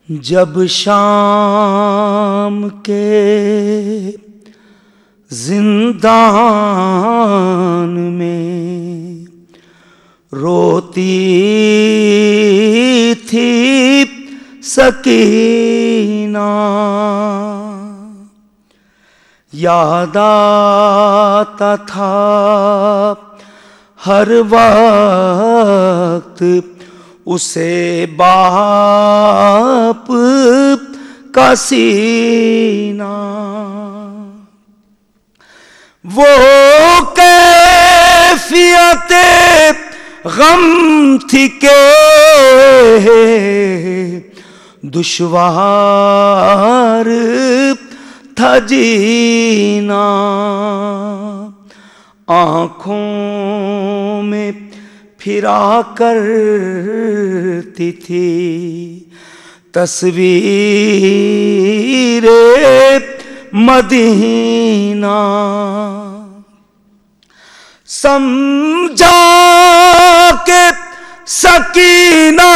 جب شام کے زندان میں روتی تھی سکینہ، یاد آتا تھا ہر وقت اسے باپ کا سینہ، وہ کیفیت غم تھی کہ دشوار تھا جینا، آنکھوں میں پھرا کرتی تھی تصویر مدینہ، سمجھا کہ سکینہ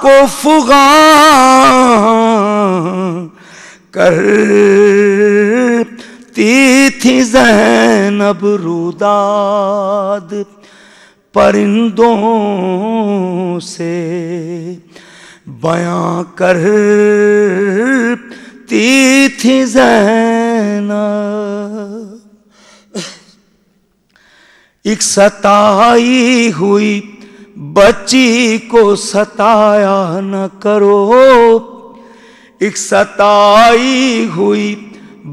کو فغاں کرتی تھی زینب روداد پرندوں سے بیاں کرتی تھی زینب، ایک ستائی ہوئی بچی کو ستایا نہ کرو، ایک ستائی ہوئی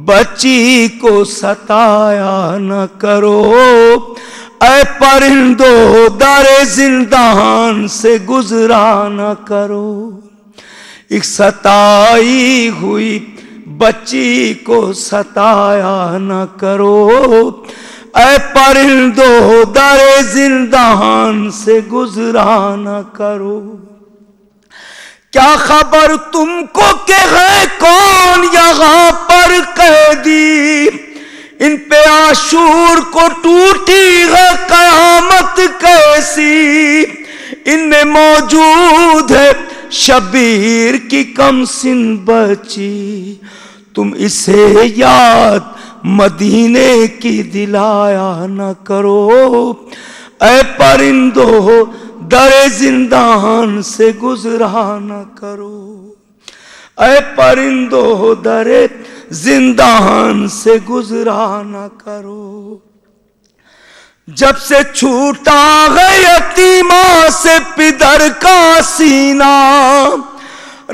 بچی کو ستایا نہ کرو، اے پرندو در زندان سے گزرا نہ کرو، ایک ستائی ہوئی بچی کو ستایا نہ کرو، اے پرندو در زندان سے گزرا نہ کرو، کیا خبر تم کو کہ ہے کون یہاں پر قیدی، ان پہ عاشور کو ٹوٹی ہے قیامت کیسی، ان میں موجود ہے شبیر کی کم سن بچی، تم اسے یاد مدینے کی دلایا نہ کرو، اے پرندو در زندان سے گزرا نہ کرو، اے پرندو در زندان سے گزرا نہ کرو، جب سے چھوٹا ہے یتیمہ سے پدر کا سینہ،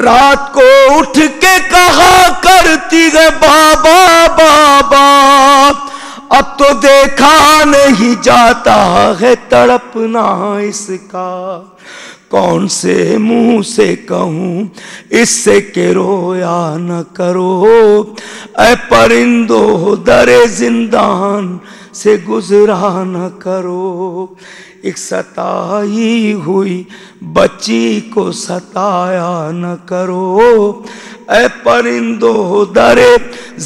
رات کو اٹھ کے کہا کرتی ہے بابا بابا، اب تو دیکھا نہیں جاتا ہے تڑپنا اس کا، کون سے منہ سے کہوں اس سے کہ رویا نہ کرو، اے پرندو در زندان سے گزرا نہ کرو، ایک ستائی ہوئی بچی کو ستایا نہ کرو، اے پرندو در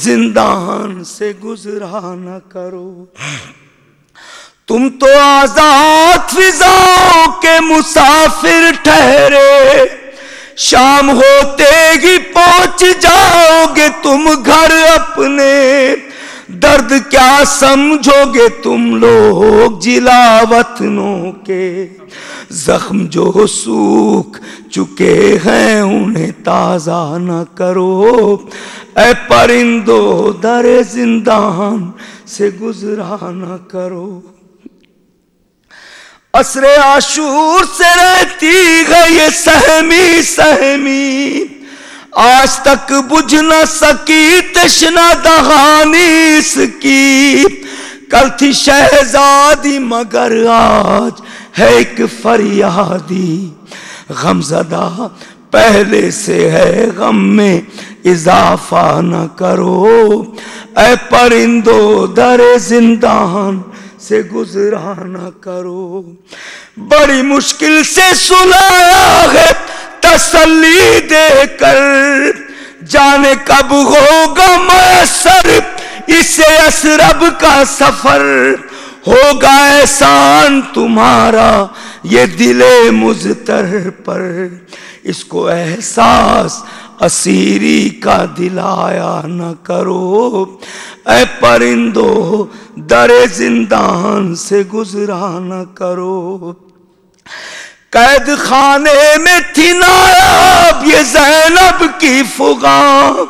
زندان سے گزرا نہ کرو، تم تو آزاد فضاؤں کے مسافر ٹھہرے، شام ہوتے ہی پہنچ جاؤ گے تم گھر اپنے، درد کیا سمجھو گے تم لوگ جلا وطنوں کے، زخم جو سوکھ چکے ہیں انہیں تازہ نہ کرو، اے پرندو در زندان سے گزرا نہ کرو، عصر عاشور سے رہتی ہے یہ سہمی سہمی، آج تک بجھ نہ سکی تشنہ دہانی اس کی، کل تھی شہزادی مگر آج ہے ایک فریادی، غم زدہ پہلے سے ہے غم میں اضافہ نہ کرو، اے پرندو در زندان سے گزرا نہ کرو، بڑی مشکل سے سلایا ہے تسلی دے کر، جانے کب ہوگا میسر اسے اسرب کا سفر، ہوگا احسان تمہارا یہ دل مضطر پر، اس کو احساس اسیری کا دلایا نہ کرو، اے پرندو در زندان سے گزرا نہ کرو۔ قید خانے میں تھی نایاب یہ زینب کی فغاں،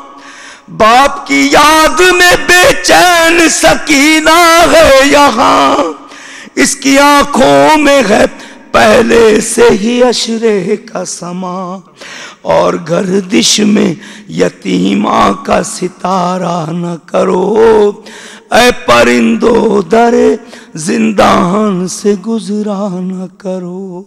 باپ کی یاد میں بے چین سکینہ ہے یہاں، اس کی آنکھوں میں ہے پہلے سے ہی عشرے کا سما، اور گردش میں یتیمہ کا ستارہ نہ کرو، اے پرندو در زندان سے گزرا نہ کرو۔